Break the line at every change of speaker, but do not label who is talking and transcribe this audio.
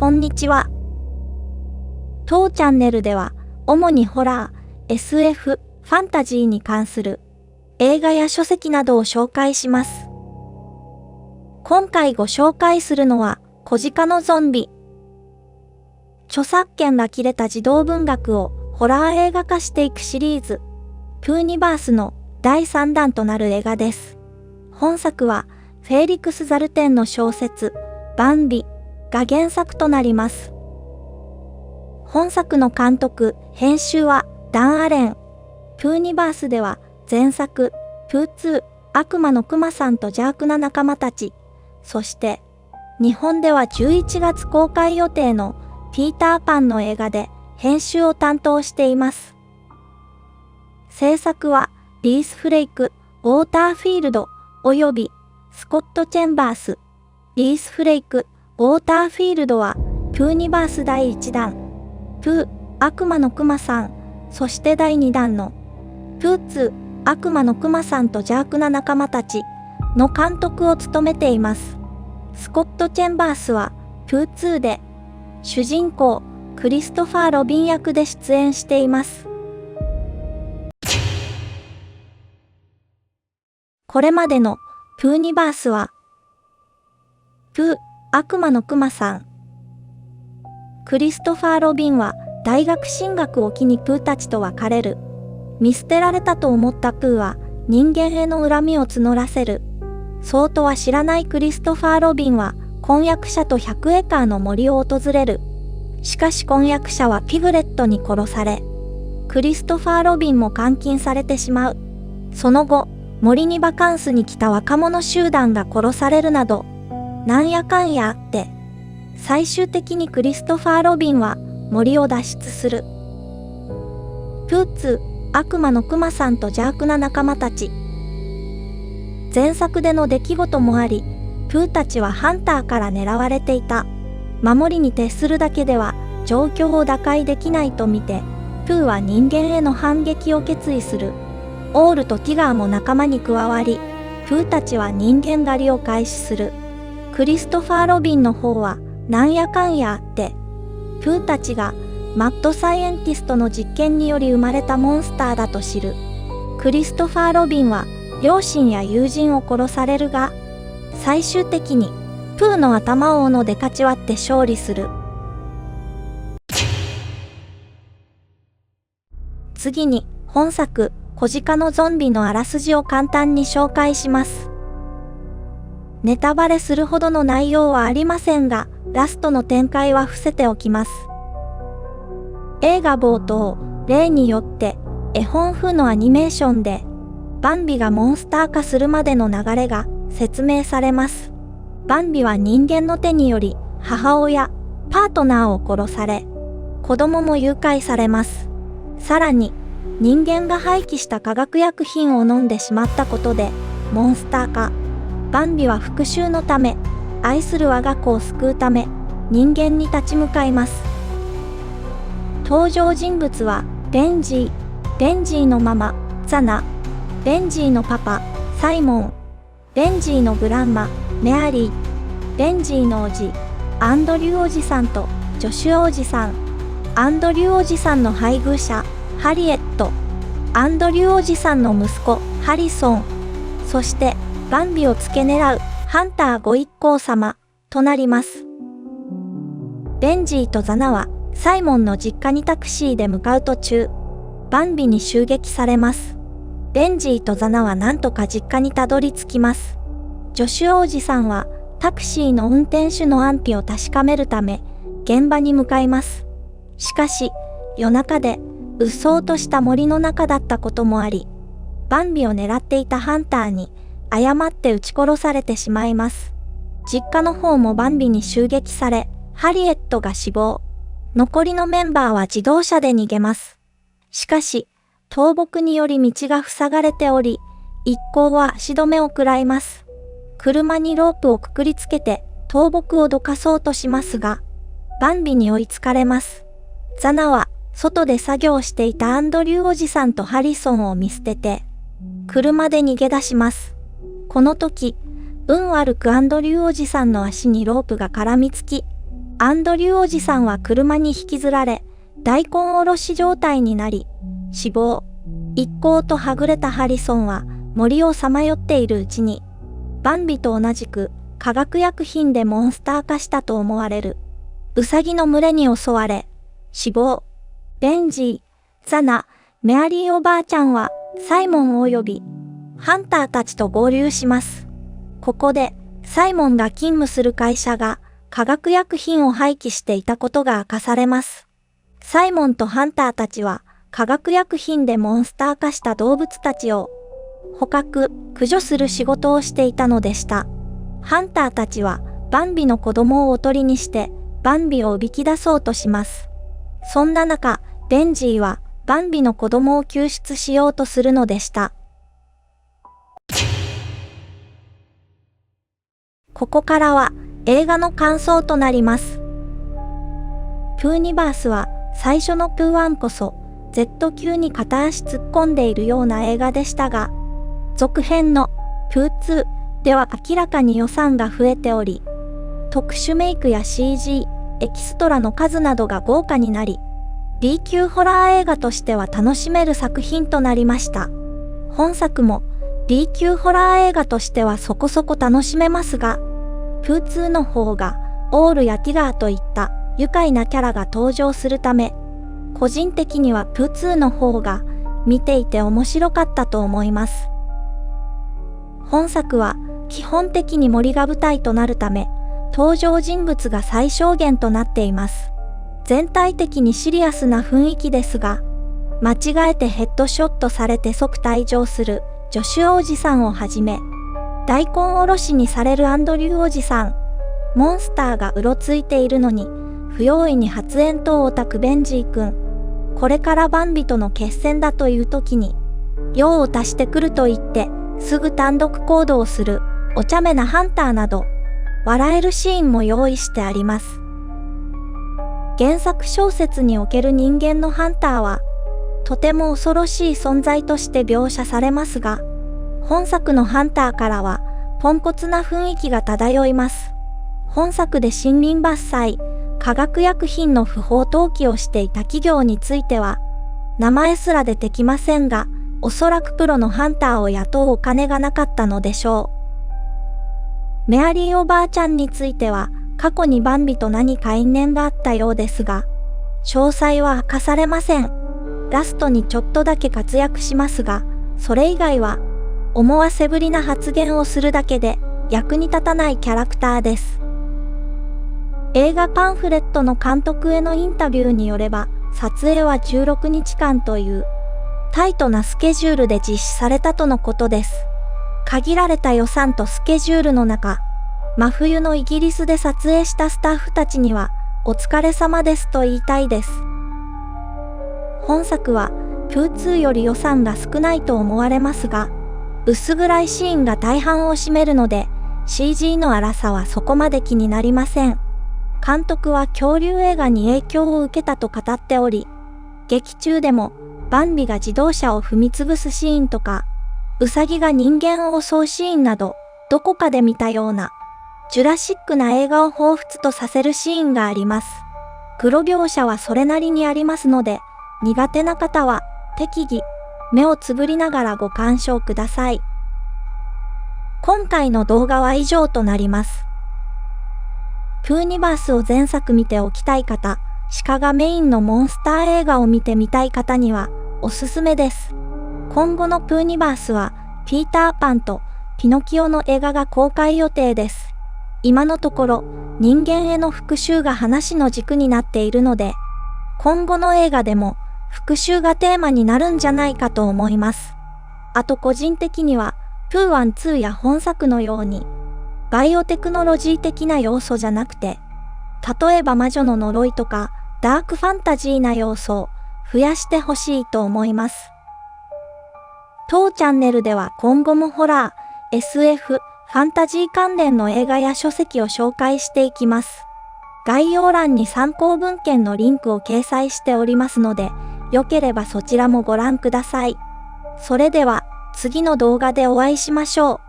こんにちは。当チャンネルでは、主にホラー、SF、ファンタジーに関する映画や書籍などを紹介します。今回ご紹介するのは、小鹿のゾンビ。著作権が切れた児童文学をホラー映画化していくシリーズ、プーニバースの第3弾となる映画です。本作は、フェーリクス・ザルテンの小説、バンビが原作となります。本作の監督、編集はダン・アレン。プーニバースでは前作、プー2、悪魔のクマさんと邪悪な仲間たち、そして日本では11月公開予定のピーターパンの映画で編集を担当しています。制作はリース・フレイク、ウォーターフィールドおよびスコット・チェンバース。リース・フレイク、ウォーターフィールドはプーニバース第1弾、プー、悪魔のクマさん、そして第2弾のプー2、悪魔のクマさんと邪悪な仲間たちの監督を務めています。スコット・チェンバースはプー2で主人公クリストファー・ロビン役で出演しています。これまでのプーニバースはプー、悪魔のクマさん。クリストファー・ロビンは大学進学を機にプーたちと別れる。見捨てられたと思ったプーは人間への恨みを募らせる。そうとは知らないクリストファー・ロビンは婚約者と100エーカーの森を訪れる。しかし婚約者はピグレットに殺され、クリストファー・ロビンも監禁されてしまう。その後、森にバカンスに来た若者集団が殺されるなど、なんやかんやあって、最終的にクリストファー・ロビンは森を脱出する。プー2、悪魔のクマさんと邪悪な仲間たち。前作での出来事もあり、プーたちはハンターから狙われていた。守りに徹するだけでは状況を打開できないと見て、プーは人間への反撃を決意する。オールとティガーも仲間に加わり、プーたちは人間狩りを開始する。クリストファー・ロビンの方はなんやかんやあって、プーたちがマッドサイエンティストの実験により生まれたモンスターだと知る。クリストファー・ロビンは両親や友人を殺されるが、最終的にプーの頭を斧でかち割って勝利する。次に本作小鹿のゾンビのあらすじを簡単に紹介します。ネタバレするほどの内容はありませんが、ラストの展開は伏せておきます。映画冒頭、例によって絵本風のアニメーションでバンビがモンスター化するまでの流れが説明されます。バンビは人間の手により母親、パートナーを殺され、子供も誘拐されます。さらに人間が廃棄した化学薬品を飲んでしまったことでモンスター化。バンビは復讐のため、愛する我が子を救うため人間に立ち向かいます。登場人物はベンジーのママザナ、ベンジーのパパサイモン、ベンジーのグランマメアリー、ベンジーのおじアンドリューおじさんとジョシュアおじさん、アンドリューおじさんの配偶者ハリエット、アンドリューおじさんの息子ハリソン、そしてバンビを付け狙うハンターご一行様となります。ベンジーとザナはサイモンの実家にタクシーで向かう途中、バンビに襲撃されます。ベンジーとザナはなんとか実家にたどり着きます。ジョシュおじさんはタクシーの運転手の安否を確かめるため現場に向かいます。しかし夜中でうっそうとした森の中だったこともあり、バンビを狙っていたハンターに誤って撃ち殺されてしまいます。実家の方もバンビに襲撃され、ハリエットが死亡。残りのメンバーは自動車で逃げます。しかし、倒木により道が塞がれており、一行は足止めを食らいます。車にロープをくくりつけて倒木をどかそうとしますが、バンビに追いつかれます。ザナは外で作業していたアンドリューおじさんとハリソンを見捨てて、車で逃げ出します。この時、運悪くアンドリューおじさんの足にロープが絡みつき、アンドリューおじさんは車に引きずられ、大根おろし状態になり、死亡。一行とはぐれたハリソンは森をさまよっているうちに、バンビと同じく化学薬品でモンスター化したと思われる。ウサギの群れに襲われ、死亡。ベンジー、ザナ、メアリーおばあちゃんはサイモン及びハンターたちと合流します。ここでサイモンが勤務する会社が化学薬品を廃棄していたことが明かされます。サイモンとハンターたちは化学薬品でモンスター化した動物たちを捕獲、駆除する仕事をしていたのでした。ハンターたちはバンビの子供をおとりにしてバンビをおびき出そうとします。そんな中、ベンジーはバンビの子供を救出しようとするのでした。ここからは映画の感想となります。プーニバースは最初のプー1こそ Z 級に片足突っ込んでいるような映画でしたが、続編のプー2では明らかに予算が増えており、特殊メイクや CG、エキストラの数などが豪華になり、B 級ホラー映画としては楽しめる作品となりました。本作も B 級ホラー映画としてはそこそこ楽しめますが、プー2の方がオールやティガーといった愉快なキャラが登場するため、個人的にはプー2の方が見ていて面白かったと思います。本作は基本的に森が舞台となるため、登場人物が最小限となっています。全体的にシリアスな雰囲気ですが、間違えてヘッドショットされて即退場するジョシュおじさんをはじめ、大根おろしにされるアンドリューおじさん、モンスターがうろついているのに、不用意に発煙筒を焚くベンジー君、これからバンビとの決戦だという時に、用を足してくると言って、すぐ単独行動するお茶目なハンターなど、笑えるシーンも用意してあります。原作小説における人間のハンターは、とても恐ろしい存在として描写されますが、本作のハンターからはポンコツな雰囲気が漂います。本作で森林伐採、化学薬品の不法投棄をしていた企業については、名前すら出てきませんが、おそらくプロのハンターを雇うお金がなかったのでしょう。メアリーおばあちゃんについては、過去にバンビと何か因縁があったようですが、詳細は明かされません。ラストにちょっとだけ活躍しますが、それ以外は、思わせぶりな発言をするだけで役に立たないキャラクターです。映画パンフレットの監督へのインタビューによれば、撮影は16日間というタイトなスケジュールで実施されたとのことです。限られた予算とスケジュールの中、真冬のイギリスで撮影したスタッフたちには、お疲れ様ですと言いたいです。本作は、プー2より予算が少ないと思われますが、薄暗いシーンが大半を占めるので、CG の粗さはそこまで気になりません。監督は恐竜映画に影響を受けたと語っており、劇中でもバンビが自動車を踏みつぶすシーンとか、ウサギが人間を襲うシーンなど、どこかで見たような、ジュラシックな映画を彷彿とさせるシーンがあります。黒描写はそれなりにありますので、苦手な方は適宜、目をつぶりながらご鑑賞ください。今回の動画は以上となります。プーニバースを前作見ておきたい方、鹿がメインのモンスター映画を見てみたい方にはおすすめです。今後のプーニバースは、ピーターパンとピノキオの映画が公開予定です。今のところ、人間への復讐が話の軸になっているので、今後の映画でも復讐がテーマになるんじゃないかと思います。あと個人的には、プー1、2や本作のように、バイオテクノロジー的な要素じゃなくて、例えば魔女の呪いとか、ダークファンタジーな要素を増やしてほしいと思います。当チャンネルでは今後もホラー、SF、ファンタジー関連の映画や書籍を紹介していきます。概要欄に参考文献のリンクを掲載しておりますので、よければそちらもご覧ください。それでは次の動画でお会いしましょう。